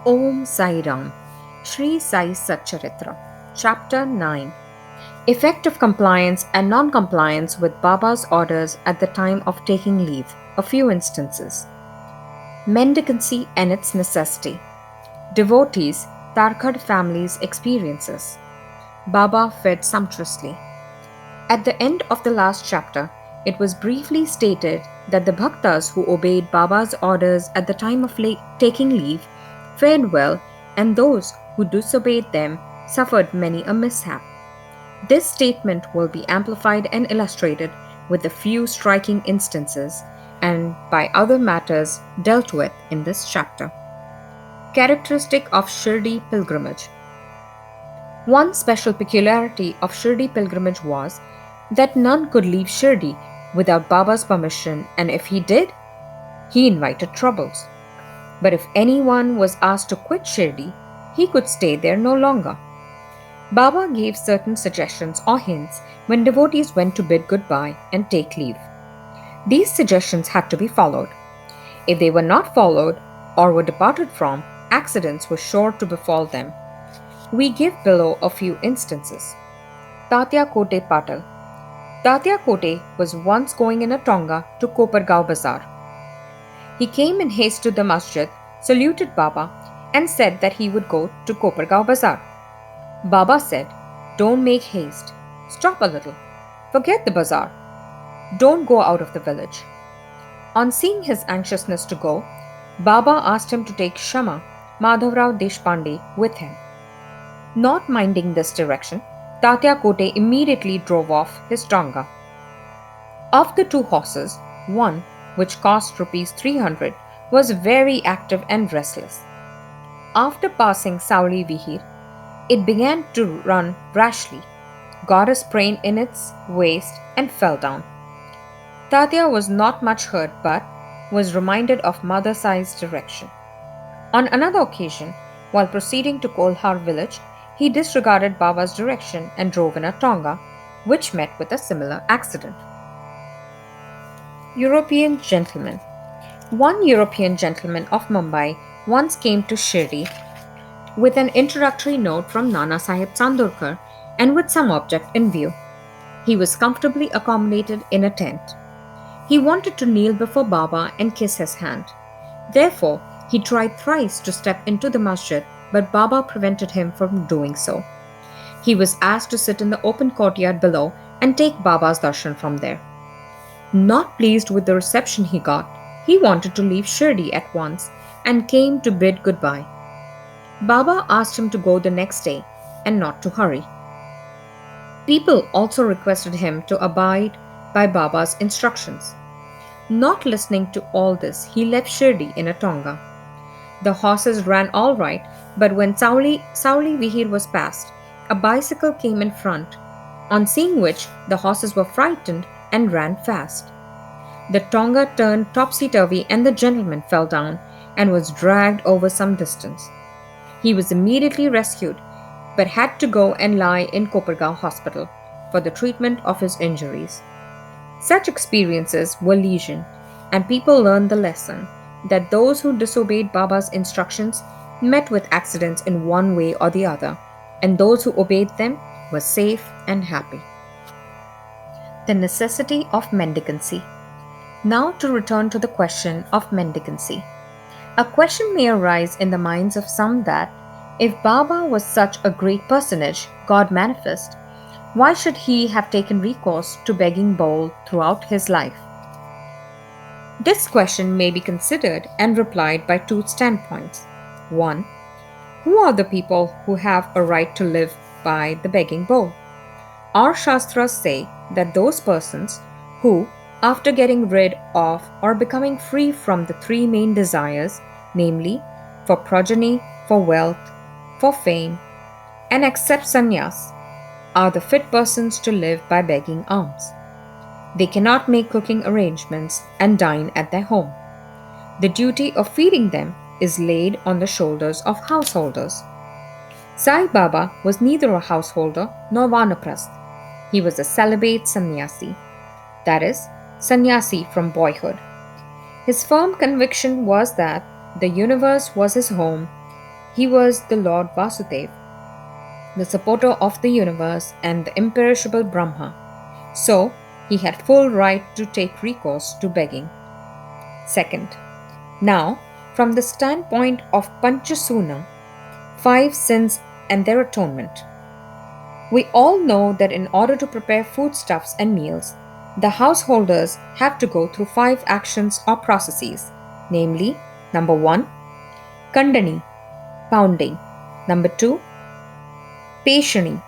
Om Sai Ram, Shri Sai Satcharitra, Chapter 9. Effect of compliance and non compliance with Baba's orders at the time of taking leave. A few instances. Mendicancy and its necessity. Devotees, Tarkad family's experiences. Baba fed sumptuously. At the end of the last chapter, it was briefly stated that the bhaktas who obeyed Baba's orders at the time of taking leave fared well, and those who disobeyed them suffered many a mishap. This statement will be amplified and illustrated with a few striking instances and by other matters dealt with in this chapter. Characteristic of Shirdi pilgrimage. One special peculiarity of Shirdi pilgrimage was that none could leave Shirdi without Baba's permission, and if he did, he invited troubles. But if anyone was asked to quit Shirdi, he could stay there no longer. Baba gave certain suggestions or hints when devotees went to bid goodbye and take leave. These suggestions had to be followed. If they were not followed or were departed from, accidents were sure to befall them. We give below a few instances. Tatya Kote Patal. Tatya Kote was once going in a tonga to Kopargaon Bazaar. He came in haste to the masjid, saluted Baba, and said that he would go to Kopargaon Bazaar. Baba said, "Don't make haste. Stop a little. Forget the bazaar. Don't go out of the village." On seeing his anxiousness to go, Baba asked him to take Shama, Madhavrao Deshpande, with him. Not minding this direction, Tatya Kote immediately drove off his tonga. Of the two horses, one, which cost rupees 300, was very active and restless. After passing Sauli Vihir, it began to run rashly, got a sprain in its waist, and fell down. Tatya was not much hurt but was reminded of Mother Sai's direction. On another occasion, while proceeding to Kolhar village, he disregarded Baba's direction and drove in a tonga, which met with a similar accident. European gentleman. One European gentleman of Mumbai once came to Shirdi with an introductory note from Nana Sahib Chandorkar and with some object in view. He was comfortably accommodated in a tent. He wanted to kneel before Baba and kiss his hand. Therefore, he tried thrice to step into the masjid, but Baba prevented him from doing so. He was asked to sit in the open courtyard below and take Baba's darshan from there. Not pleased with the reception he got, he wanted to leave Shirdi at once and came to bid goodbye. Baba asked him to go the next day and not to hurry. People also requested him to abide by Baba's instructions. Not listening to all this, he left Shirdi in a tonga. The horses ran all right, but when Sauli Vihir was passed, a bicycle came in front, on seeing which the horses were frightened and ran fast. The tonga turned topsy-turvy and the gentleman fell down and was dragged over some distance. He was immediately rescued, but had to go and lie in Kopargaon hospital for the treatment of his injuries. Such experiences were legion, and people learned the lesson that those who disobeyed Baba's instructions met with accidents in one way or the other, and those who obeyed them were safe and happy. The necessity of mendicancy. Now to return to the question of mendicancy. A question may arise in the minds of some that, if Baba was such a great personage, God manifest, why should he have taken recourse to begging bowl throughout his life? This question may be considered and replied by two standpoints. One, who are the people who have a right to live by the begging bowl? Our Shastras say that those persons who, after getting rid of or becoming free from the three main desires, namely, for progeny, for wealth, for fame, and accept sannyas, are the fit persons to live by begging alms. They cannot make cooking arrangements and dine at their home. The duty of feeding them is laid on the shoulders of householders. Sai Baba was neither a householder nor vanaprast. He was a celibate sannyasi, that is, sannyasi from boyhood. His firm conviction was that the universe was his home He was the Lord Vasudev, the supporter of the universe and the imperishable Brahma. So, he had full right to take recourse to begging. Second, now, from the standpoint of Panchasuna, five sins and their atonement. We all know that in order to prepare foodstuffs and meals, the householders have to go through five actions or processes, namely, number 1, kandani, pounding, number 2, peshani,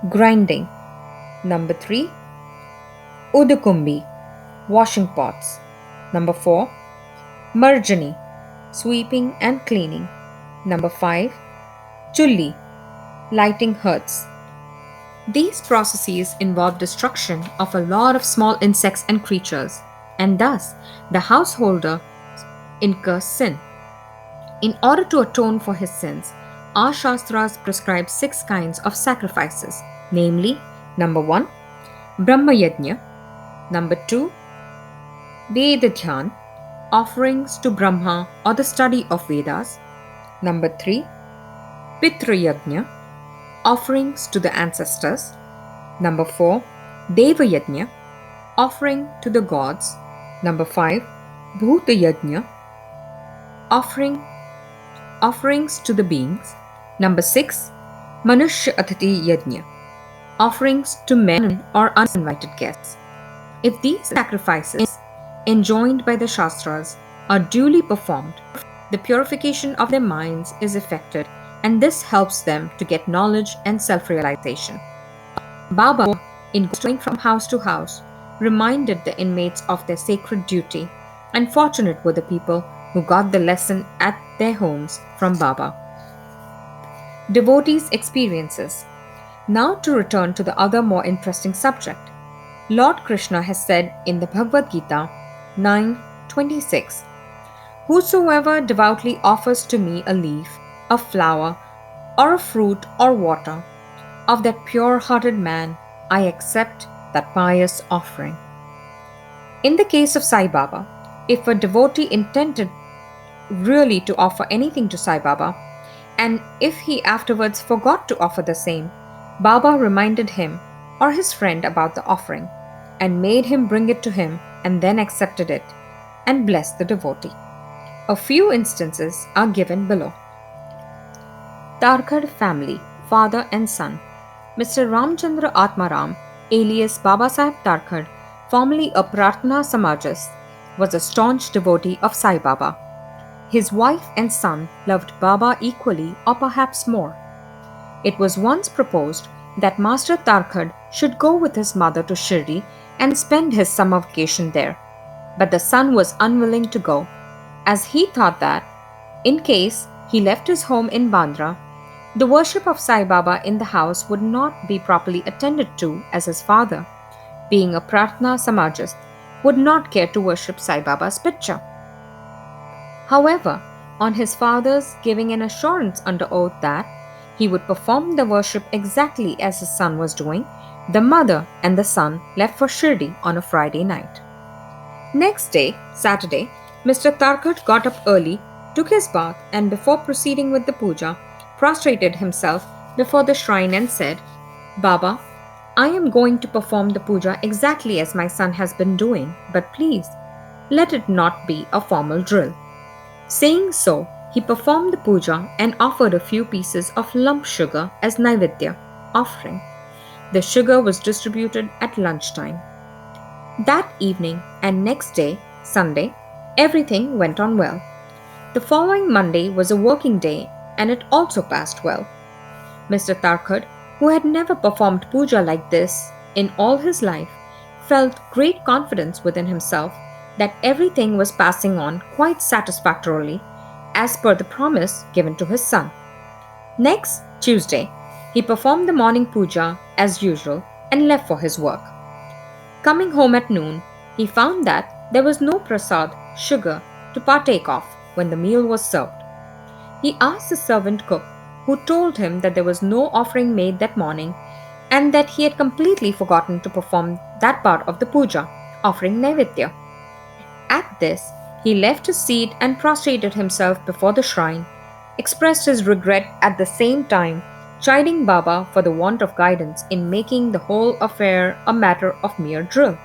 grinding, number 3, udukumbi, washing pots, number 4, marjani, sweeping and cleaning, number 5, chulli, lighting hearths. These processes involve destruction of a lot of small insects and creatures, and thus the householder incurs sin. In order to atone for his sins, our Shastras prescribe 6 kinds of sacrifices, namely, number 1, Brahma Yajna, number 2, Veda Dhyan, offerings to Brahma or the study of Vedas, number 3, Pitra Yajna, offerings to the ancestors, number 4, Deva Yajna, offering to the gods, number 5, Bhuta Yajna, offerings to the beings, number 6, Manushya Atiti Yajna, offerings to men or uninvited guests. If these sacrifices, enjoined by the Shastras, are duly performed, the purification of their minds is effected, and this helps them to get knowledge and self-realization. Baba, in going from house to house, reminded the inmates of their sacred duty, and fortunate were the people who got the lesson at their homes from Baba. Devotees' experiences. Now to return to the other more interesting subject. Lord Krishna has said in the Bhagavad Gita 9:26, "Whosoever devoutly offers to me a leaf, a flower, or a fruit or water, of that pure-hearted man, I accept that pious offering." In the case of Sai Baba, if a devotee intended really to offer anything to Sai Baba, and if he afterwards forgot to offer the same, Baba reminded him or his friend about the offering and made him bring it to him and then accepted it and blessed the devotee. A few instances are given below. Tarkhad family, father and son. Mr. Ramchandra Atmaram, alias Baba Saheb Tarkhad, formerly a Prarthana Samajist, was a staunch devotee of Sai Baba. His wife and son loved Baba equally or perhaps more. It was once proposed that Master Tarkhad should go with his mother to Shirdi and spend his summer vacation there. But the son was unwilling to go, as he thought that, in case he left his home in Bandra, the worship of Sai Baba in the house would not be properly attended to, as his father, being a Prarthana Samajist, would not care to worship Sai Baba's picture. However, on his father's giving an assurance under oath that he would perform the worship exactly as his son was doing, the mother and the son left for Shirdi on a Friday night. Next day, Saturday, Mr. Tarkhad got up early, took his bath, and before proceeding with the puja, prostrated himself before the shrine and said, "Baba, I am going to perform the puja exactly as my son has been doing, but please, let it not be a formal drill." Saying so, he performed the puja and offered a few pieces of lump sugar as Naivedya, offering. The sugar was distributed at lunchtime. That evening and next day, Sunday, everything went on well. The following Monday was a working day and it also passed well. Mr. Tarkhad, who had never performed puja like this in all his life, felt great confidence within himself that everything was passing on quite satisfactorily as per the promise given to his son. Next Tuesday, he performed the morning puja as usual and left for his work. Coming home at noon, he found that there was no prasad, sugar, to partake of when the meal was served. He asked the servant cook, who told him that there was no offering made that morning and that he had completely forgotten to perform that part of the puja, offering Naivedya. At this, he left his seat and prostrated himself before the shrine, expressed his regret at the same time, chiding Baba for the want of guidance in making the whole affair a matter of mere drill.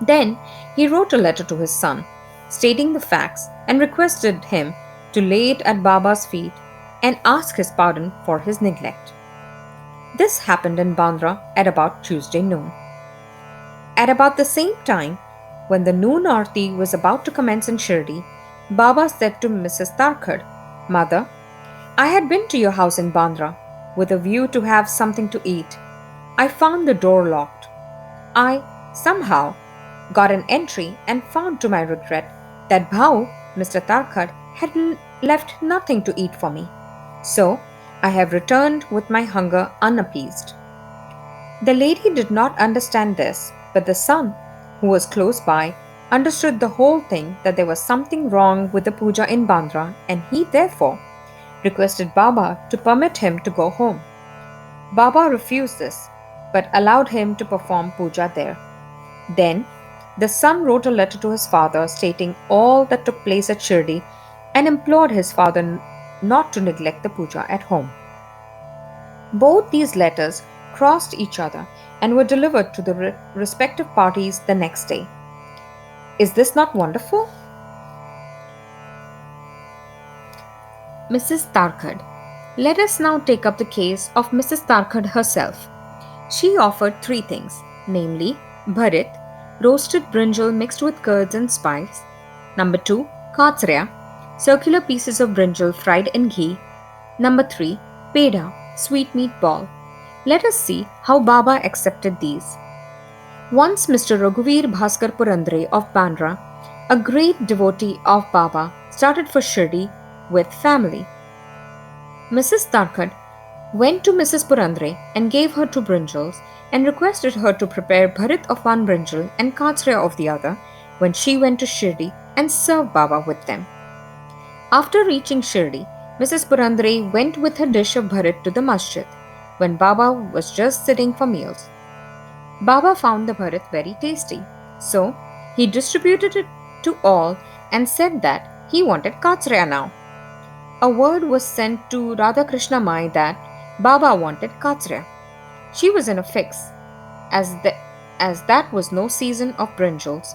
Then he wrote a letter to his son, stating the facts and requested him to lay it at Baba's feet and ask his pardon for his neglect. This happened in Bandra at about Tuesday noon. At about the same time, when the noon arti was about to commence in Shirdi, Baba said to Mrs. Tarkhad, "Mother, I had been to your house in Bandra with a view to have something to eat. I found the door locked. I, somehow, got an entry and found to my regret that Bhau, Mr. Tarkhad, had left nothing to eat for me. So, I have returned with my hunger unappeased." The lady did not understand this, but the son, who was close by, understood the whole thing, that there was something wrong with the puja in Bandra, and he therefore requested Baba to permit him to go home. Baba refused this, but allowed him to perform puja there. Then the son wrote a letter to his father stating all that took place at Shirdi and implored his father not to neglect the puja at home. Both these letters crossed each other and were delivered to the respective parties the next day. Is this not wonderful? Mrs. Tarkhad. Let us now take up the case of Mrs. Tarkhad herself. She offered three things, namely bharit, roasted brinjal mixed with curds and spice; number 2, katsria, circular pieces of brinjal fried in ghee; number 3, peda, sweetmeat ball. Let us see how Baba accepted these. Once Mr. Raghuveer Bhaskar Purandre of Bandra, a great devotee of Baba, started for Shirdi with family. Mrs. Tarkhad went to Mrs. Purandre and gave her 2 brinjals and requested her to prepare bharit of 1 brinjal and katsria of the other when she went to Shirdi and serve Baba with them. After reaching Shirdi, Mrs. Purandre went with her dish of bharit to the masjid when Baba was just sitting for meals. Baba found the bharit very tasty, so he distributed it to all and said that he wanted katsria now. A word was sent to Radha Krishna Mai that Baba wanted katsria. She was in a fix, as that was no season of brinjals.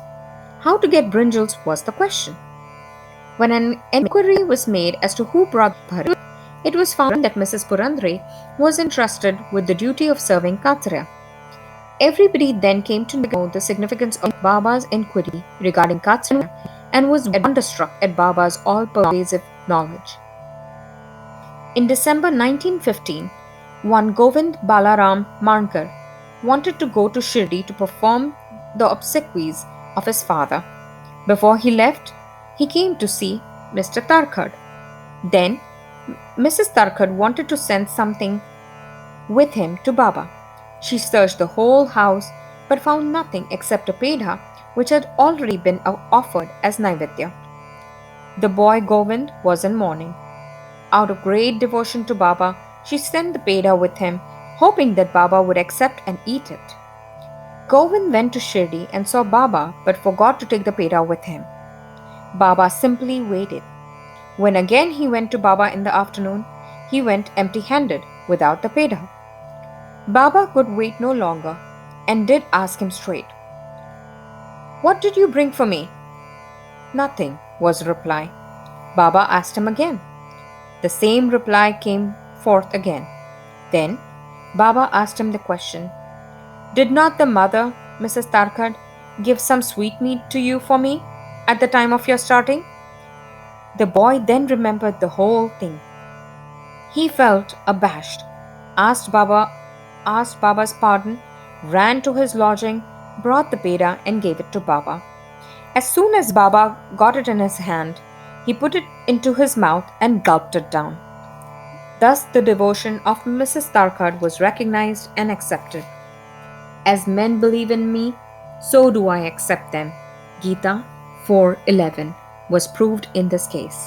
How to get brinjals was the question. When an inquiry was made as to who brought bharit, it was found that Mrs. Purandre was entrusted with the duty of serving katsria. Everybody then came to know the significance of Baba's inquiry regarding katsria and was wonderstruck at Baba's all-pervasive knowledge. In December 1915, one Govind Balaram Mankar wanted to go to Shirdi to perform the obsequies of his father. Before he left, he came to see Mr. Tarkhad. Then, Mrs. Tarkhad wanted to send something with him to Baba. She searched the whole house but found nothing except a peda which had already been offered as Naivedya. The boy Govind was in mourning. Out of great devotion to Baba, she sent the peda with him, hoping that Baba would accept and eat it. Govind went to Shirdi and saw Baba but forgot to take the peda with him. Baba simply waited. When again he went to Baba in the afternoon, he went empty-handed without the peda. Baba could wait no longer and did ask him straight, "What did you bring for me?" "Nothing," was the reply. Baba asked him again. The same reply came forth again. Then Baba asked him the question, "Did not the mother, Mrs. Tarkhad, give some sweetmeat to you for me at the time of your starting?" The boy then remembered the whole thing. He felt abashed, asked Baba's pardon, ran to his lodging, brought the peda and gave it to Baba. As soon as Baba got it in his hand, he put it into his mouth and gulped it down. Thus the devotion of Mrs. Tarkhad was recognized and accepted. As men believe in me, so do I accept them. Gita 4:11 was proved in this case.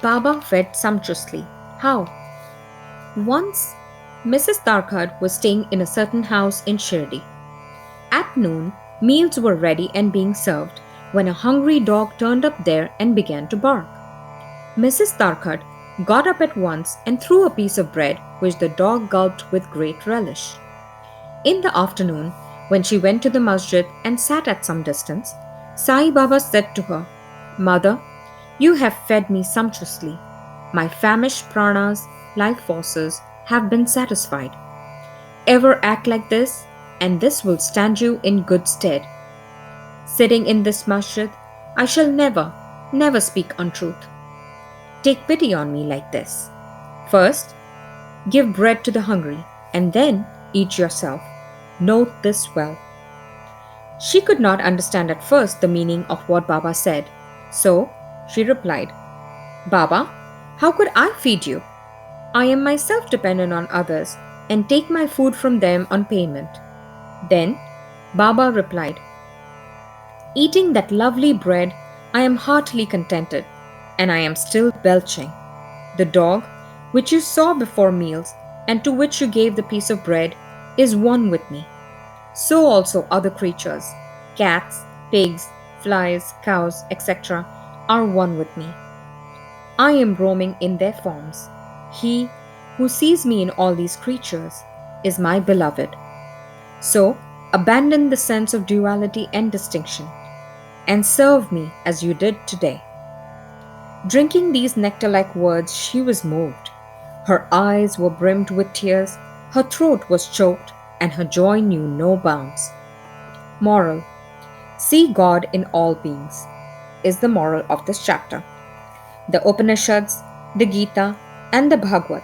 Baba fed sumptuously. How? Once, Mrs. Tarkhad was staying in a certain house in Shirdi. At noon, meals were ready and being served when a hungry dog turned up there and began to bark. Mrs. Tarkad got up at once and threw a piece of bread which the dog gulped with great relish. In the afternoon, when she went to the masjid and sat at some distance, Sai Baba said to her, "Mother, you have fed me sumptuously. My famished pranas, life forces, have been satisfied. Ever act like this, and this will stand you in good stead. Sitting in this masjid, I shall never speak untruth. Take pity on me like this. First, give bread to the hungry, and then eat yourself. Note this well." She could not understand at first the meaning of what Baba said. So she replied, "Baba, how could I feed you? I am myself dependent on others and take my food from them on payment." Then Baba replied, "Eating that lovely bread, I am heartily contented, and I am still belching. The dog, which you saw before meals, and to which you gave the piece of bread, is one with me. So also other creatures, cats, pigs, flies, cows, etc., are one with me. I am roaming in their forms. He who sees me in all these creatures is my beloved. So abandon the sense of duality and distinction, and serve me as you did today." Drinking these nectar like words, she was moved. Her eyes were brimmed with tears, her throat was choked, and her joy knew no bounds. Moral: see God in all beings, is the moral of this chapter. The Upanishads, the Gita, and the Bhagavad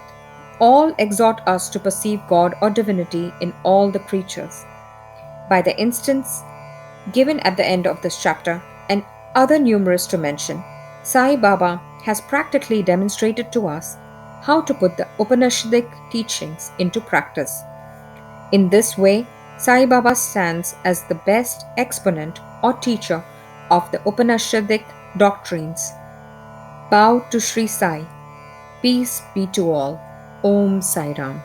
all exhort us to perceive God or divinity in all the creatures. By the instance given at the end of this chapter, and other numerous to mention, Sai Baba has practically demonstrated to us how to put the Upanishadic teachings into practice. In this way, Sai Baba stands as the best exponent or teacher of the Upanishadic doctrines. Bow to Shri Sai. Peace be to all. Om Sai Ram.